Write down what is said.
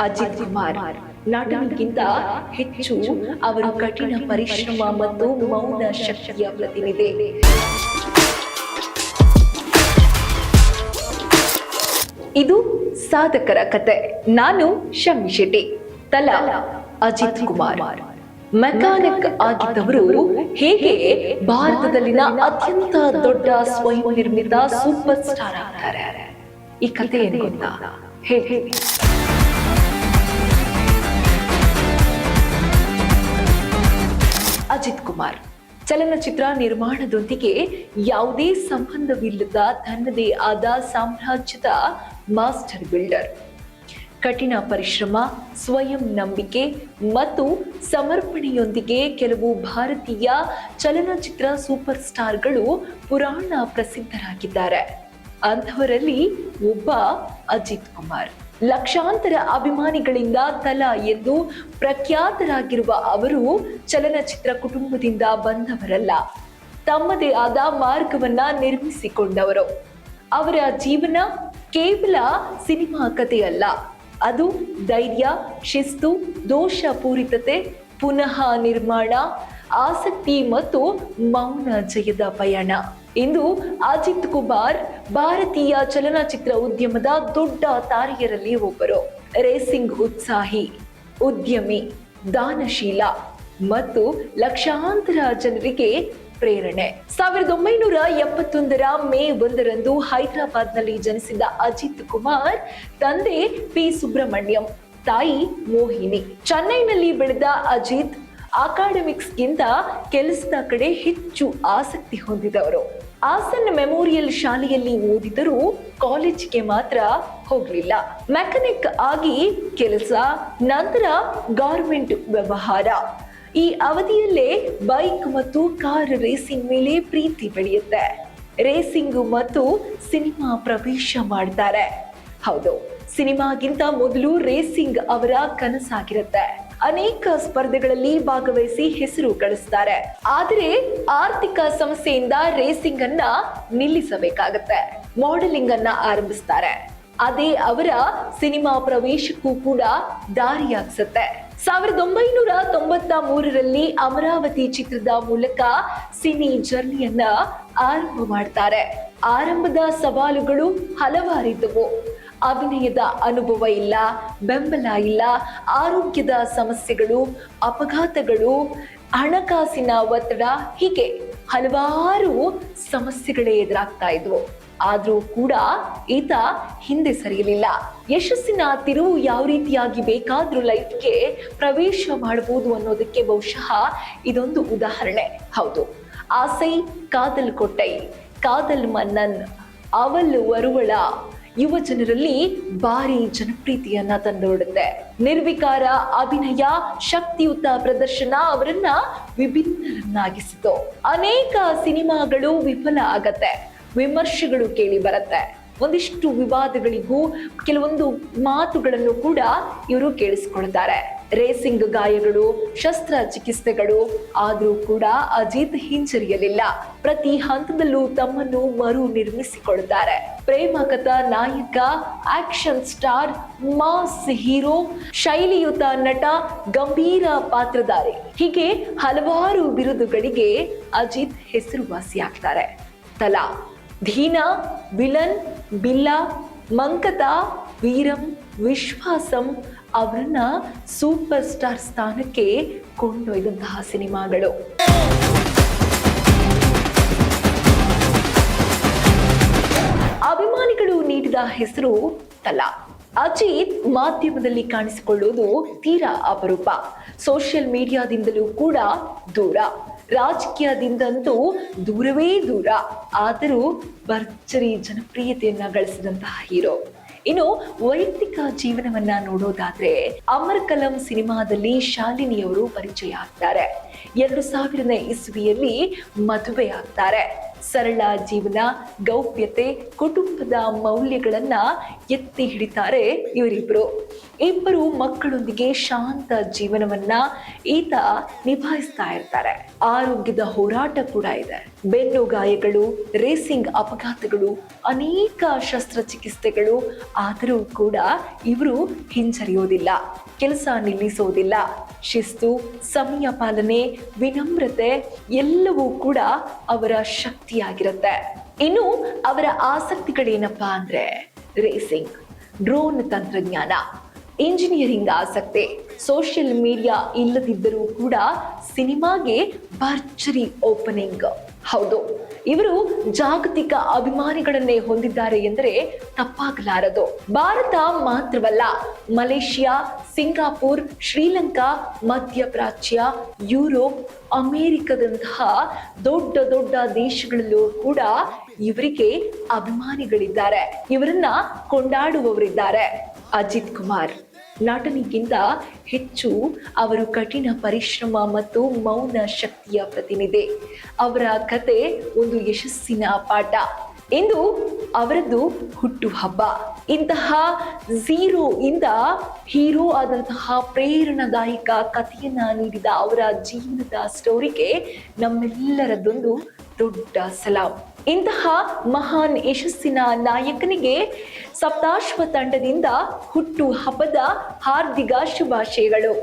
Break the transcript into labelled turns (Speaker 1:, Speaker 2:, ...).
Speaker 1: ಅಜಿತ್ ಕುಮಾರ್ ನಟನಿಗಿಂತ ಹೆಚ್ಚು ಅವರು ಕಠಿಣ ಪರಿಶ್ರಮ ಮತ್ತು ಮೌನ ಶಕ್ತಿಯ ಪ್ರತಿನಿಧಿ. ಇದು ಸಾಧಕರ ಕತೆ. ನಾನು ಶಮ್ಮಿ ಶೆಟ್ಟಿ. ತಲಾ ಅಜಿತ್ ಕುಮಾರ್. ಮೆಕ್ಯಾನಿಕ್ ಆಗಿದ್ದವರು ಹೇಗೆ ಭಾರತದಲ್ಲಿನ ಅತ್ಯಂತ ದೊಡ್ಡ ಸ್ವಯಂ ನಿರ್ಮಿತ ಸೂಪರ್ ಸ್ಟಾರ್ ಆಗ್ತಾರೆ? ಈ ಕಥೆ ಏನು ಗೊತ್ತಾ? ಹೇಳಿ. ಅಜಿತ್ ಕುಮಾರ್ ಚಲನಚಿತ್ರ ನಿರ್ಮಾಣದೊಂದಿಗೆ ಯಾವುದೇ ಸಂಬಂಧವಿಲ್ಲದ ತನ್ನದೇ ಆದ ಸಾಮ್ರಾಜ್ಯದ ಮಾಸ್ಟರ್ ಬಿಲ್ಡರ್. ಕಠಿಣ ಪರಿಶ್ರಮ, ಸ್ವಯಂ ನಂಬಿಕೆ ಮತ್ತು ಸಮರ್ಪಣೆಯೊಂದಿಗೆ ಕೆಲವು ಭಾರತೀಯ ಚಲನಚಿತ್ರ ಸೂಪರ್ ಸ್ಟಾರ್ಗಳು ಪುರಾಣ ಪ್ರಸಿದ್ಧರಾಗಿದ್ದಾರೆ. ಅಂಥವರಲ್ಲಿ ಒಬ್ಬ ಅಜಿತ್ ಕುಮಾರ್. ಲಕ್ಷಾಂತರ ಅಭಿಮಾನಿಗಳಿಂದ ತಲಾ ಎಂದು ಪ್ರಖ್ಯಾತರಾಗಿರುವ ಅವರು ಚಲನಚಿತ್ರ ಕುಟುಂಬದಿಂದ ಬಂದವರಲ್ಲ, ತಮ್ಮದೇ ಆದ ಮಾರ್ಗವನ್ನ ನಿರ್ಮಿಸಿಕೊಂಡವರು. ಅವರ ಜೀವನ ಕೇವಲ ಸಿನಿಮಾ ಕಥೆಯಲ್ಲ, ಅದು ಧೈರ್ಯ, ಶಿಸ್ತು, ದೋಷಪೂರಿತತೆ, ಪುನಃ ನಿರ್ಮಾಣ, ಆಸಕ್ತಿ ಮತ್ತು ಮೌನ ಜಯದ ಪಯಣ. ಇಂದು ಅಜಿತ್ ಕುಮಾರ್ ಭಾರತೀಯ ಚಲನಚಿತ್ರ ಉದ್ಯಮದ ದೊಡ್ಡ ತಾರೆಯರಲ್ಲಿ ಒಬ್ಬರು. ರೇಸಿಂಗ್ ಉತ್ಸಾಹಿ, ಉದ್ಯಮಿ, ದಾನಶೀಲ ಮತ್ತು ಲಕ್ಷಾಂತರ ಜನರಿಗೆ ಪ್ರೇರಣೆ. 1971 ಮೇ 1 ಹೈದರಾಬಾದ್ನಲ್ಲಿ ಜನಿಸಿದ ಅಜಿತ್ ಕುಮಾರ್ ತಂದೆ ಪಿ ಸುಬ್ರಹ್ಮಣ್ಯಂ, ತಾಯಿ ಮೋಹಿನಿ. ಚೆನ್ನೈನಲ್ಲಿ ಬೆಳೆದ ಅಜಿತ್ ಅಕಾಡೆಮಿಕ್ಸ್ಗಿಂತ ಕೆಲಸದ ಕಡೆ ಹೆಚ್ಚು ಆಸಕ್ತಿ ಹೊಂದಿದವರು. ಹಾಸನ್ ಮೆಮೋರಿಯಲ್ ಶಾಲೆಯಲ್ಲಿ ಓದಿದರೂ ಕಾಲೇಜಿಗೆ ಮಾತ್ರ ಹೋಗಲಿಲ್ಲ. ಮೆಕ್ಯಾನಿಕ್ ಆಗಿ ಕೆಲಸ, ನಂತರ ಗಾರ್ಮೆಂಟ್ ವ್ಯವಹಾರ. ಈ ಅವಧಿಯಲ್ಲೇ ಬೈಕ್ ಮತ್ತು ಕಾರ್ ರೇಸಿಂಗ್ ಮೇಲೆ ಪ್ರೀತಿ ಬೆಳೆಯುತ್ತೆ. ರೇಸಿಂಗ್ ಮತ್ತು ಸಿನಿಮಾ ಪ್ರವೇಶ ಮಾಡ್ತಾರೆ. ಹೌದು, ಸಿನಿಮಾಗಿಂತ ಮೊದಲು ರೇಸಿಂಗ್ ಅವರ ಕನಸಾಗಿರುತ್ತೆ. ಅನೇಕ ಸ್ಪರ್ಧೆಗಳಲ್ಲಿ ಭಾಗವಹಿಸಿ ಹೆಸರು ಗಳಿಸ್ತಾರೆ. ಆದರೆ ಆರ್ಥಿಕ ಸಮಸ್ಯೆಯಿಂದ ರೇಸಿಂಗ್ ಅನ್ನ ನಿಲ್ಲಿಸಬೇಕಾಗತ್ತೆ. ಮಾಡೆಲಿಂಗ್ ಅನ್ನ ಆರಂಭಿಸ್ತಾರೆ. ಅದೇ ಅವರ ಸಿನಿಮಾ ಪ್ರವೇಶಕ್ಕೂ ಕೂಡ ದಾರಿಯಾಗಿಸುತ್ತೆ. 1993 ಅಮರಾವತಿ ಚಿತ್ರದ ಮೂಲಕ ಸಿನಿ ಜರ್ನಿಯನ್ನ ಆರಂಭ ಮಾಡ್ತಾರೆ. ಆರಂಭದ ಸವಾಲುಗಳು ಹಲವಾರಿದ್ದವು. ಅಭಿನಯದ ಅನುಭವ ಇಲ್ಲ, ಬೆಂಬಲ ಇಲ್ಲ, ಆರೋಗ್ಯದ ಸಮಸ್ಯೆಗಳು, ಅಪಘಾತಗಳು, ಹಣಕಾಸಿನ ಒತ್ತಡ, ಹೀಗೆ ಹಲವಾರು ಸಮಸ್ಯೆಗಳೇ ಎದುರಾಗ್ತಾ ಇದ್ವು. ಆದ್ರೂ ಕೂಡ ಈತ ಹಿಂದೆ ಸರಿಯಲಿಲ್ಲ. ಯಶಸ್ಸಿನ ತಿರುವು ಯಾವ ರೀತಿಯಾಗಿ ಬೇಕಾದ್ರೂ ಲೈಫ್ಗೆ ಪ್ರವೇಶ ಮಾಡಬಹುದು ಅನ್ನೋದಕ್ಕೆ ಬಹುಶಃ ಇದೊಂದು ಉದಾಹರಣೆ. ಹೌದು, ಆಸೈ ಕಾದಲ್ ಕೊಟ್ಟೈ, ಕಾದಲ್ ಮನ್ನನ್, ಅವಲ್ ವರುವಳ ಯುವ ಜನರಲ್ಲಿ ಭಾರಿ ಜನಪ್ರೀತಿಯನ್ನ ತಂದೊಡುತ್ತೆ. ನಿರ್ವಿಕಾರ ಅಭಿನಯ, ಶಕ್ತಿಯುತ ಪ್ರದರ್ಶನ ಅವರನ್ನ ವಿಭಿನ್ನರನ್ನಾಗಿಸಿತು. ಅನೇಕ ಸಿನಿಮಾಗಳು ವಿಫಲ ಆಗತ್ತೆ, ವಿಮರ್ಶೆಗಳು ಕೇಳಿ ಬರುತ್ತೆ. ಒಂದಿಷ್ಟು ವಿವಾದಗಳಿಗೂ ಕೆಲವೊಂದು ಮಾತುಗಳನ್ನು ಕೂಡ ಇವರು ಕೇಳಿಸಿಕೊಳ್ತಾರೆ. ರೇಸಿಂಗ್ ಗಾಯಗಳು, ಶಸ್ತ್ರಚಿಕಿತ್ಸೆಗಳು, ಆದ್ರೂ ಕೂಡ ಅಜಿತ್ ಹಿಂಜರಿಯಲಿಲ್ಲ. ಪ್ರತಿ ಹಂತದಲ್ಲೂ ತಮ್ಮನ್ನು ಮರು ನಿರ್ಮಿಸಿಕೊಳ್ತಾರೆ. ಪ್ರೇಮ ಕಥಾ ನಾಯಕ, ಆಕ್ಷನ್ ಸ್ಟಾರ್, ಮಾಸ್ ಹೀರೋ, ಶೈಲಿಯುತ ನಟ, ಗಂಭೀರ ಪಾತ್ರಧಾರಿ, ಹೀಗೆ ಹಲವಾರು ಬಿರುದುಗಳಿಗೆ ಅಜಿತ್ ಹೆಸರುವಾಸಿಯಾಗ್ತಾರೆ. ತಲಾ, ಧೀನಾ, ವಿಲನ್, ಬಿಲ್ಲ, ಮಂಕತ, ವೀರಂ, ವಿಶ್ವಾಸಂ ಅವರನ್ನ ಸೂಪರ್ ಸ್ಟಾರ್ ಸ್ಥಾನಕ್ಕೆ ಕೊಂಡೊಯ್ದಂತಹ ಸಿನಿಮಾಗಳು. ಅಭಿಮಾನಿಗಳು ನೀಡಿದ ಹೆಸರು ತಲಾ. ಅಜಿತ್ ಮಾಧ್ಯಮದಲ್ಲಿ ಕಾಣಿಸಿಕೊಳ್ಳುವುದು ತೀರಾ ಅಪರೂಪ. ಸೋಷಿಯಲ್ ಮೀಡಿಯಾದಿಂದಲೂ ಕೂಡ ದೂರ, ರಾಜಕೀಯದಿಂದಂತೂ ದೂರವೇ ದೂರ. ಆದರೂ ಭರ್ಜರಿ ಜನಪ್ರಿಯತೆಯನ್ನ ಗಳಿಸಿದಂತಹ ಹೀರೋ. ಇನ್ನು ವೈಯಕ್ತಿಕ ಜೀವನವನ್ನ ನೋಡೋದಾದ್ರೆ, ಅಮರ್ ಕಲಂ ಸಿನಿಮಾದಲ್ಲಿ ಶಾಲಿನಿಯವರು ಪರಿಚಯ ಆಗ್ತಾರೆ. 2000ನೇ ಇಸ್ವಿಯಲ್ಲಿ ಮದುವೆ ಆಗ್ತಾರೆ. ಸರಳ ಜೀವನ, ಗೌಪ್ಯತೆ, ಕುಟುಂಬದ ಮೌಲ್ಯಗಳನ್ನ ಎತ್ತಿ ಹಿಡಿತಾರೆ ಇವರಿಬ್ರು. ಇಬ್ಬರು ಮಕ್ಕಳೊಂದಿಗೆ ಶಾಂತ ಜೀವನವನ್ನ ಈತ ನಿಭಾಯಿಸ್ತಾ ಇರ್ತಾರೆ. ಆರೋಗ್ಯದ ಹೋರಾಟ ಕೂಡ ಇದೆ. ಬೆನ್ನು ಗಾಯಗಳು, ರೇಸಿಂಗ್ ಅಪಘಾತಗಳು, ಅನೇಕ ಶಸ್ತ್ರಚಿಕಿತ್ಸೆಗಳು ಆದರೂ ಕೂಡ ಇವರು ಹಿಂಜರಿಯೋದಿಲ್ಲ, ಕೆಲಸ ನಿಲ್ಲಿಸೋದಿಲ್ಲ. ಶಿಸ್ತು, ಸಮಯ ಪಾಲನೆ, ವಿನಮ್ರತೆ ಎಲ್ಲವೂ ಕೂಡ ಅವರ ಶಕ್ತಿಯಾಗಿರುತ್ತೆ. ಇನ್ನು ಅವರ ಆಸಕ್ತಿಗಳೇನಪ್ಪಾ ಅಂದ್ರೆ ರೇಸಿಂಗ್, ಡ್ರೋನ್ ತಂತ್ರಜ್ಞಾನ, ಇಂಜಿನಿಯರಿಂಗ್ ಆಸಕ್ತಿ, ಸೋಷಿಯಲ್ ಮೀಡಿಯಾ ಇಲ್ಲದಿದ್ದರೂ ಕೂಡ ಸಿನಿಮಾಗೆ ಭರ್ಜರಿ ಓಪನಿಂಗ್. ಹೌದು, ಇವರು ಜಾಗತಿಕ ಅಭಿಮಾನಿಗಳನ್ನೇ ಹೊಂದಿದ್ದಾರೆ ಎಂದರೆ ತಪ್ಪಾಗಲಾರದು. ಭಾರತ ಮಾತ್ರವಲ್ಲ, ಮಲೇಷಿಯಾ, ಸಿಂಗಾಪುರ್, ಶ್ರೀಲಂಕಾ, ಮಧ್ಯಪ್ರಾಚ್ಯ, ಯುರೋಪ್, ಅಮೆರಿಕದಂತಹ ದೊಡ್ಡ ದೊಡ್ಡ ದೇಶಗಳಲ್ಲೂ ಕೂಡ ಇವರಿಗೆ ಅಭಿಮಾನಿಗಳಿದ್ದಾರೆ, ಇವರನ್ನ ಕೊಂಡಾಡುವವರಿದ್ದಾರೆ. ಅಜಿತ್ ಕುಮಾರ್ ನಟನಿಗಿಂತ ಹೆಚ್ಚು ಅವರು ಕಠಿಣ ಪರಿಶ್ರಮ ಮತ್ತು ಮೌನ ಶಕ್ತಿಯ ಪ್ರತಿನಿಧಿ. ಅವರ ಕತೆ ಒಂದು ಯಶಸ್ಸಿನ ಪಾಠ. ಇಂದು ಅವರದ್ದು ಹುಟ್ಟು ಹಬ್ಬ. ಇಂತಹ ಝೀರೋ ಇಂದ ಹೀರೋ ಆದಂತಹ ಪ್ರೇರಣಾದಾಯಕ ಕಥೆಯನ್ನ ನೀಡಿದ ಅವರ ಜೀವನದ ಸ್ಟೋರಿಗೆ ನಮ್ಮೆಲ್ಲರದೊಂದು ದೊಡ್ಡ ಸಲಾಂ. ಇಂತಹ ಮಹಾನ್ ಯಶಸ್ಸಿನ ನಾಯಕನಿಗೆ ಸಪ್ತಾಶ್ವ ತಂಡದಿಂದ ಹುಟ್ಟು ಹಬ್ಬದ ಹಾರ್ದಿಕ ಶುಭಾಶಯಗಳು.